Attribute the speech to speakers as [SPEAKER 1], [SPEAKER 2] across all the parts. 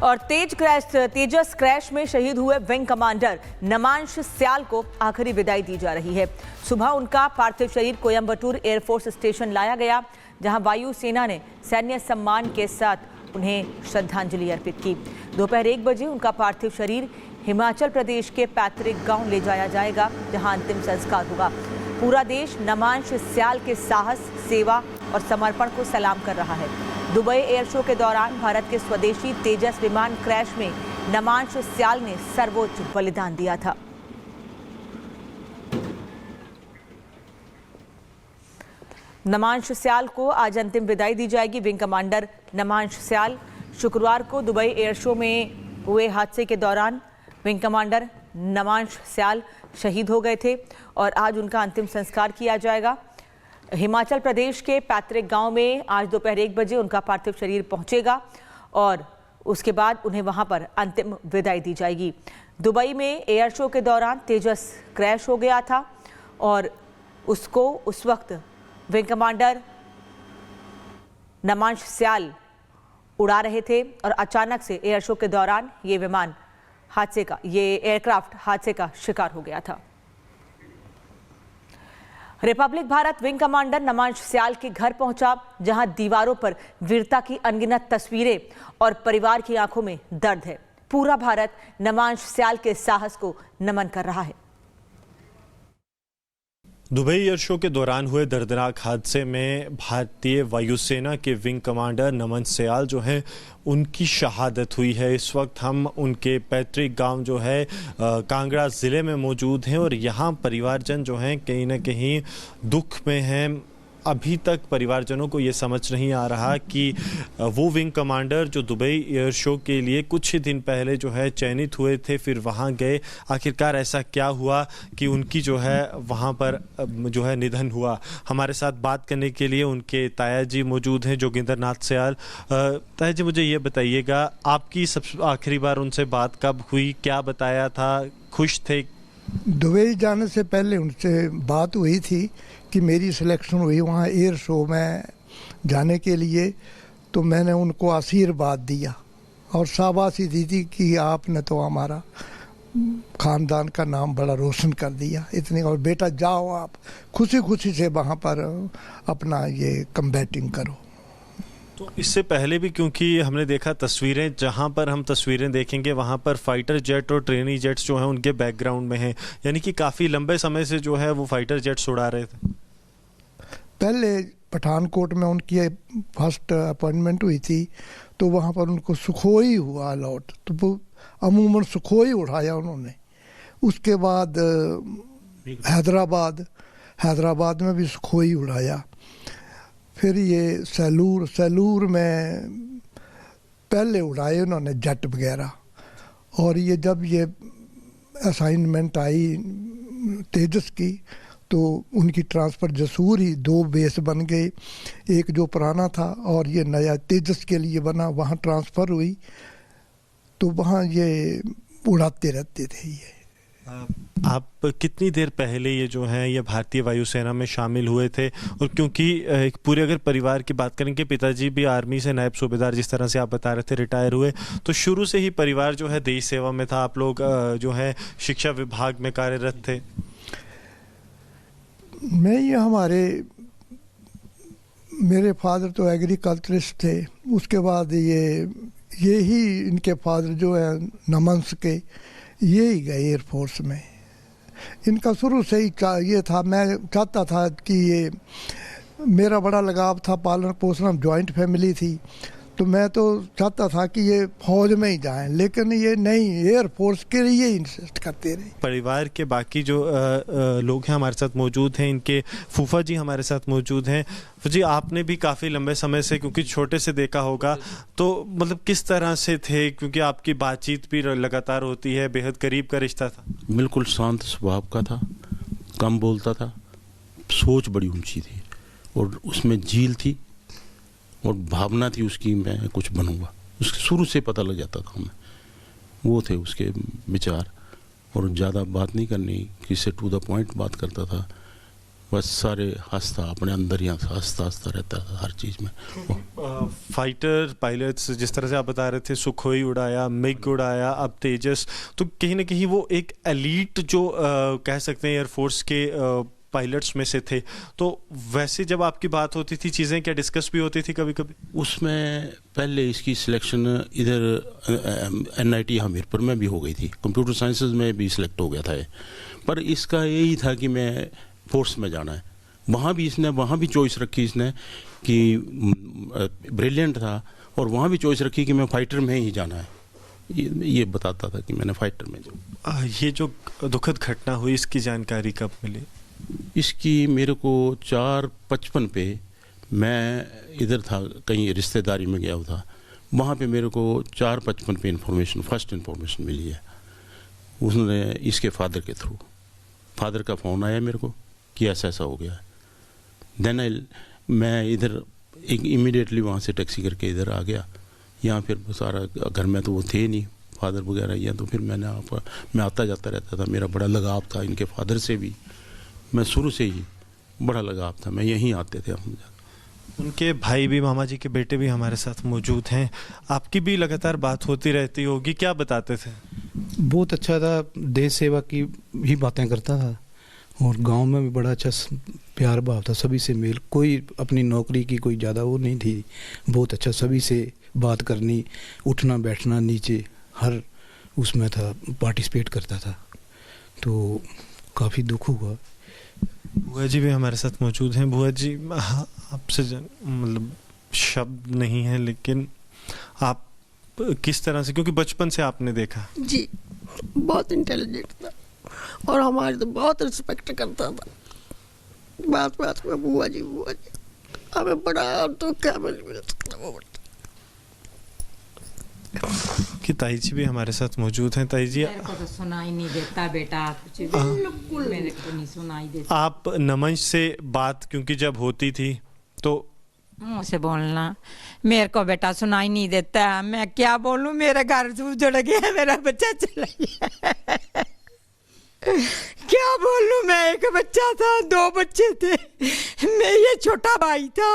[SPEAKER 1] और तेजस क्रैश में शहीद हुए विंग कमांडर नमांश स्याल को आखिरी विदाई दी जा रही है। सुबह उनका पार्थिव शरीर कोयंबटूर एयरफोर्स स्टेशन लाया गया, जहां वायुसेना ने सैन्य सम्मान के साथ उन्हें श्रद्धांजलि अर्पित की। दोपहर 1 बजे उनका पार्थिव शरीर हिमाचल प्रदेश के पैतृक गांव ले जाया जाएगा, जहां अंतिम संस्कार होगा। पूरा देश नमांश स्याल के साहस, सेवा और समर्पण को सलाम कर रहा है। दुबई एयर शो के दौरान भारत के स्वदेशी तेजस विमान क्रैश में नमांश स्याल ने सर्वोच्च बलिदान दिया था। नमांश स्याल को आज अंतिम विदाई दी जाएगी। विंग कमांडर नमांश स्याल शुक्रवार को दुबई एयर शो में हुए हादसे के दौरान विंग कमांडर नमांश स्याल शहीद हो गए थे और आज उनका अंतिम संस्कार किया जाएगा। हिमाचल प्रदेश के पैतृक गांव में आज दोपहर 1 बजे उनका पार्थिव शरीर पहुंचेगा और उसके बाद उन्हें वहां पर अंतिम विदाई दी जाएगी। दुबई में एयर शो के दौरान तेजस क्रैश हो गया था और उसको उस वक्त विंग कमांडर नमांश स्याल उड़ा रहे थे और अचानक से एयर शो के दौरान ये एयरक्राफ्ट हादसे का शिकार हो गया था। Republic Bharat wing commander Namansh स्याल के घर पहुंचा, जहां दीवारों पर वीरता की अनगिनत तस्वीरें और परिवार की आंखों में दर्द है। पूरा भारत नमांश स्याल के साहस को नमन कर रहा है।
[SPEAKER 2] दुबई एयर शो के दौरान हुए दर्दनाक हादसे में भारतीय वायुसेना के विंग कमांडर नमन स्याल जो है उनकी शहादत हुई है। इस वक्त हम उनके पैतृक गांव जो है कांगड़ा ज़िले में मौजूद हैं और यहाँ परिवारजन जो हैं कहीं ना कहीं दुख में हैं। अभी तक परिवारजनों को ये समझ नहीं आ रहा कि वो विंग कमांडर जो दुबई एयर शो के लिए कुछ ही दिन पहले जो है चयनित हुए थे, फिर वहाँ गए, आखिरकार ऐसा क्या हुआ कि उनकी जो है वहाँ पर जो है निधन हुआ। हमारे साथ बात करने के लिए उनके ताया जी मौजूद हैं, जोगिंदर नाथ स्याल। ताया जी, मुझे ये बताइएगा, आपकी सबसे आखिरी बार उनसे बात कब हुई, क्या बताया था, खुश थे?
[SPEAKER 3] दुबई जाने से पहले उनसे बात हुई थी कि मेरी सिलेक्शन हुई वहाँ एयर शो में जाने के लिए, तो मैंने उनको आशीर्वाद दिया और शाबाशी दी थी कि आपने तो हमारा ख़ानदान का नाम बड़ा रोशन कर दिया इतनी, और बेटा जाओ आप खुशी खुशी से वहाँ पर अपना ये कम्बैटिंग करो।
[SPEAKER 2] तो इससे पहले भी क्योंकि हमने देखा तस्वीरें, जहां पर हम तस्वीरें देखेंगे वहां पर फाइटर जेट और ट्रेनी जेट्स जो हैं उनके बैकग्राउंड में हैं, यानी कि काफ़ी लंबे समय से जो है वो फाइटर जेट्स उड़ा रहे थे।
[SPEAKER 3] पहले पठानकोट में उनकी फर्स्ट अपॉइंटमेंट हुई थी तो वहाँ पर उनको सुखोई हुआ अलॉट, तो वो अमूमन सुखोई उड़ाया उन्होंने। उसके बाद हैदराबाद में भी सुखोई उड़ाया। फिर ये सैलूर में पहले उड़ाए उन्होंने जेट वगैरह, और ये जब ये असाइनमेंट आई तेजस की तो उनकी ट्रांसफ़र जसूर ही 2 बेस बन गए, एक जो पुराना था और ये नया तेजस के लिए बना, वहाँ ट्रांसफ़र हुई तो वहाँ ये उड़ाते रहते थे। ये
[SPEAKER 2] आप कितनी देर पहले ये जो है ये भारतीय वायुसेना में शामिल हुए थे? और क्योंकि एक पूरे अगर परिवार की बात करें कि पिताजी भी आर्मी से नायब सूबेदार, जिस तरह से आप बता रहे थे, रिटायर हुए, तो शुरू से ही परिवार जो है देश सेवा में था। आप लोग जो है शिक्षा विभाग में कार्यरत थे।
[SPEAKER 3] मेरे फादर तो एग्रीकल्चरिस्ट थे, उसके बाद ये ही इनके फादर जो है नमंस के, ये ही गए एयरफोर्स में। इनका शुरू से ही ये था, मैं चाहता था कि ये मेरा बड़ा लगाव था पालन पोषण, जॉइंट फैमिली थी, तो मैं तो चाहता था कि ये फौज में ही जाएं, लेकिन ये नहीं, एयरफोर्स के लिए इंसिस्ट करते रहे। परिवार
[SPEAKER 2] के बाकी जो लोग हैं हमारे साथ मौजूद हैं, इनके फूफा जी हमारे साथ मौजूद हैं। जी, आपने भी काफ़ी लंबे समय से, क्योंकि छोटे से देखा होगा, तो मतलब किस तरह से थे, क्योंकि आपकी बातचीत भी लगातार होती है, बेहद करीब का रिश्ता था?
[SPEAKER 4] बिल्कुल शांत स्वभाव का था, कम बोलता था, सोच बड़ी ऊंची थी और उसमें झील थी और भावना थी उसकी, मैं कुछ बनूंगा, उसके शुरू से पता लग जाता था हमें। वो थे उसके विचार, और ज़्यादा बात नहीं करनी, किससे टू द पॉइंट बात करता था। बस सारे हंसता, अपने अंदर ही हंसता हंसता रहता था हर चीज़ में।
[SPEAKER 2] फाइटर पायलट्स जिस तरह से आप बता रहे थे, सुखोई उड़ाया, मिग उड़ाया, अब तेजस, तो कहीं ना कहीं वो एक एलीट जो कह सकते हैं एयरफोर्स के पायलट्स में से थे। तो वैसे जब आपकी बात होती थी, चीज़ें क्या डिस्कस भी होती थी कभी कभी?
[SPEAKER 4] उसमें पहले इसकी सिलेक्शन इधर NIT हमीरपुर में भी हो गई थी, कंप्यूटर साइंसेज में भी सिलेक्ट हो गया था ये। पर इसका यही था कि मैं फोर्स में जाना है। वहाँ भी चॉइस रखी इसने कि ब्रिलियंट था, और वहाँ भी चॉइस रखी कि मैं फाइटर में ही जाना है। ये बताता था कि मैंने फाइटर में जाऊँ।
[SPEAKER 2] ये जो दुखद घटना हुई, इसकी जानकारी कब मिली?
[SPEAKER 4] इसकी मेरे को 4:55 पे, मैं इधर था कहीं रिश्तेदारी में गया हुआ था, वहाँ पे मेरे को 4:55 पे फर्स्ट इन्फॉर्मेशन मिली है। उसने इसके फादर के थ्रू, फादर का फ़ोन आया मेरे को कि ऐसा ऐसा हो गया। देन मैं इधर इमीडिएटली वहाँ से टैक्सी करके इधर आ गया। यहाँ फिर सारा घर में तो वो थे नहीं फादर वगैरह, या तो फिर मैं आता जाता रहता था। मेरा बड़ा लगाव था इनके फादर से भी, मैं शुरू से ही बड़ा लगाव था, मैं यहीं आते थे हम।
[SPEAKER 2] उनके भाई भी, मामा जी के बेटे भी हमारे साथ मौजूद हैं। आपकी भी लगातार बात होती रहती होगी, क्या बताते थे?
[SPEAKER 5] बहुत अच्छा था, देश सेवा की ही बातें करता था, और गांव में भी बड़ा अच्छा प्यार भाव था, सभी से मेल, कोई अपनी नौकरी की कोई ज़्यादा वो नहीं थी। बहुत अच्छा सभी से बात करनी, उठना बैठना नीचे हर उसमें था, पार्टिसिपेट करता था। तो काफ़ी दुख हुआ।
[SPEAKER 2] बुआ जी भी हमारे साथ मौजूद हैं। बुआ जी, आपसे मतलब शब्द नहीं है, लेकिन आप किस तरह से, क्योंकि बचपन से आपने देखा।
[SPEAKER 6] जी, बहुत इंटेलिजेंट था और हमारे तो बहुत रिस्पेक्ट करता था। बात बात में बुआ जी हमें बड़ा तो क्या मिल सकता वो।
[SPEAKER 2] कि ताई जी भी हमारे साथ मौजूद हैं। ताई जी,
[SPEAKER 7] मेरे को तो सुनाई नहीं देता बेटा, कुछ बिल्कुल मेरे को नहीं सुनाई देता।
[SPEAKER 2] आप नमन से बात क्योंकि जब होती थी तो
[SPEAKER 7] मुँह से बोलना, मेरे को बेटा सुनाई नहीं देता, मैं क्या बोलूं, मेरा घर उजड़ गया, मेरा बच्चा चला गया। क्या बोलूं, मैं एक बच्चा था, 2 बच्चे थे, मैं ये छोटा भाई था,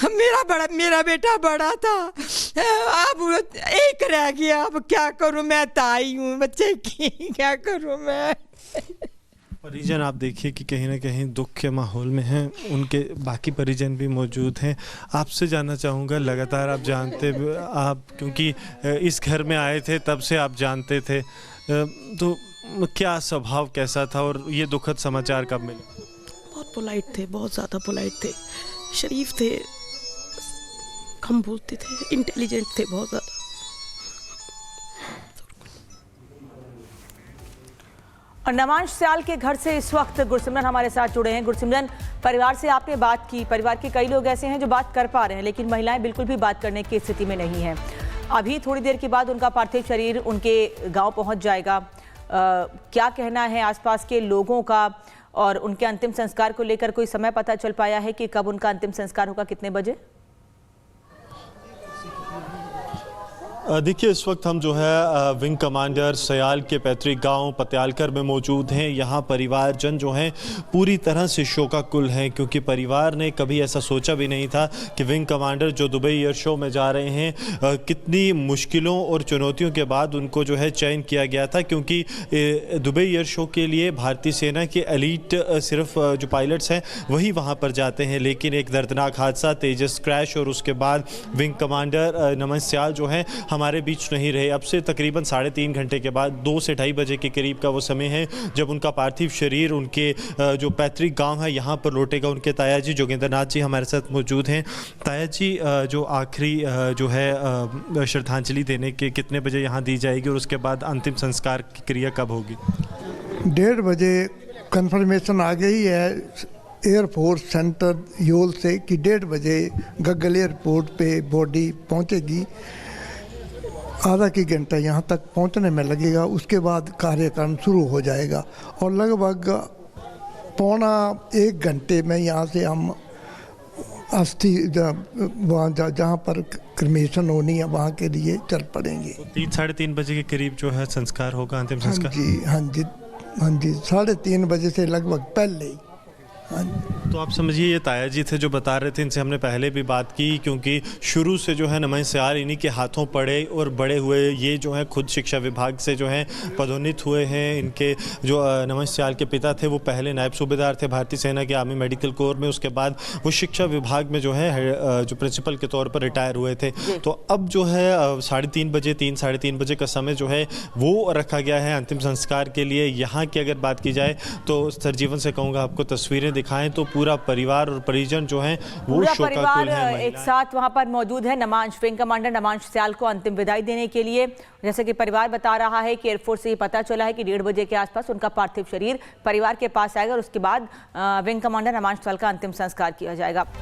[SPEAKER 7] मेरा बेटा बड़ा था, अब एक रह गया। अब क्या करूं, मैं ताई हूँ बच्चे की, क्या करूं मैं।
[SPEAKER 2] परिजन आप देखिए कि कहीं ना कहीं दुख के माहौल में हैं, उनके बाकी परिजन भी मौजूद हैं। आपसे जानना चाहूँगा, लगातार आप जानते, आप क्योंकि इस घर में आए थे तब से आप जानते थे, तो क्या स्वभाव कैसा था और ये दुखद समाचार कब मिले?
[SPEAKER 6] बहुत पोलाइट थे, बहुत ज़्यादा पोलाइट थे, शरीफ थे, कम बोलते थे, इंटेलिजेंट थे बहुत ज़्यादा।
[SPEAKER 1] और नमांश स्याल के घर से इस वक्त गुरसिमरन हमारे साथ जुड़े हैं। गुरसिमरन, परिवार से आपने बात की, परिवार के कई लोग ऐसे हैं जो बात कर पा रहे हैं, लेकिन महिलाएं बिल्कुल भी बात करने की स्थिति में नहीं हैं। अभी थोड़ी देर के बाद उनका पार्थिव शरीर उनके गांव पहुंच जाएगा। क्या कहना है आसपास के लोगों का, और उनके अंतिम संस्कार को लेकर कोई समय पता चल पाया है कि कब उनका अंतिम संस्कार होगा, कितने बजे?
[SPEAKER 2] देखिए, इस वक्त हम जो है विंग कमांडर सयाल के पैतृक गांव पत्यालकर में मौजूद हैं। यहाँ परिवारजन जो हैं पूरी तरह से शोकाकुल हैं, क्योंकि परिवार ने कभी ऐसा सोचा भी नहीं था कि विंग कमांडर जो दुबई एयर शो में जा रहे हैं, कितनी मुश्किलों और चुनौतियों के बाद उनको जो है चयन किया गया था, क्योंकि दुबई एयर शो के लिए भारतीय सेना के एलीट सिर्फ जो पायलट्स हैं वही वहाँ पर जाते हैं। लेकिन एक दर्दनाक हादसा, तेजस क्रैश, और उसके बाद विंग कमांडर नमन स्याल जो हैं हमारे बीच नहीं रहे। अब से तकरीबन 3.5 घंटे के बाद 2 से 2:30 बजे के करीब का वो समय है जब उनका पार्थिव शरीर उनके जो पैतृक गांव है यहाँ पर लौटेगा। उनके ताया जी जोगेंद्र नाथ जी हमारे साथ मौजूद हैं। ताया जी, जो आखिरी जो है श्रद्धांजलि देने के कितने बजे यहाँ दी जाएगी, और उसके बाद अंतिम संस्कार की क्रिया कब होगी?
[SPEAKER 3] 1:30 बजे कंफर्मेशन आ गई है एयरफोर्स सेंटर योल से कि 1:30 बजे गग्गल एयरपोर्ट पे बॉडी पहुंचेगी। आधा की घंटा यहाँ तक पहुँचने में लगेगा, उसके बाद कार्यक्रम शुरू हो जाएगा और लगभग 1.25 घंटे में यहाँ से हम अस्थि वहाँ जहाँ पर क्रिमेशन होनी है वहाँ के लिए चल पड़ेंगे।
[SPEAKER 2] 3-3:30 बजे के करीब जो है संस्कार होगा, अंतिम संस्कार?
[SPEAKER 3] हाँ जी 3:30 बजे से लगभग पहले ही हाँ जी।
[SPEAKER 2] तो आप समझिए ये ताया जी थे जो बता रहे थे, इनसे हमने पहले भी बात की, क्योंकि शुरू से जो है नमन सयाल इन्हीं के हाथों पड़े और बड़े हुए। ये जो है खुद शिक्षा विभाग से जो है पदोन्नत हुए हैं। इनके जो नमन सयाल के पिता थे वो पहले नायब सूबेदार थे भारतीय सेना के आर्मी मेडिकल कोर में, उसके बाद वो शिक्षा विभाग में जो है जो प्रिंसिपल के तौर पर रिटायर हुए थे। तो अब जो है 3:30 बजे 3-3:30 बजे का समय जो है वो रखा गया है अंतिम संस्कार के लिए। यहाँ की अगर बात की जाए तो सरजीवन से कहूँगा आपको तस्वीरें दिखाएं तो पूरा परिवार और परिजन जो है वो
[SPEAKER 1] पूरा
[SPEAKER 2] शोकाकुल
[SPEAKER 1] परिवार
[SPEAKER 2] है।
[SPEAKER 1] एक साथ वहां पर मौजूद है नमांश विंग कमांडर नमांश सयाल को अंतिम विदाई देने के लिए। जैसे कि परिवार बता रहा है कि एयरफोर्स से ये पता चला है कि 1:30 बजे के आसपास उनका पार्थिव शरीर परिवार के पास आएगा और उसके बाद विंग कमांडर नमांश सयाल का अंतिम संस्कार किया जाएगा।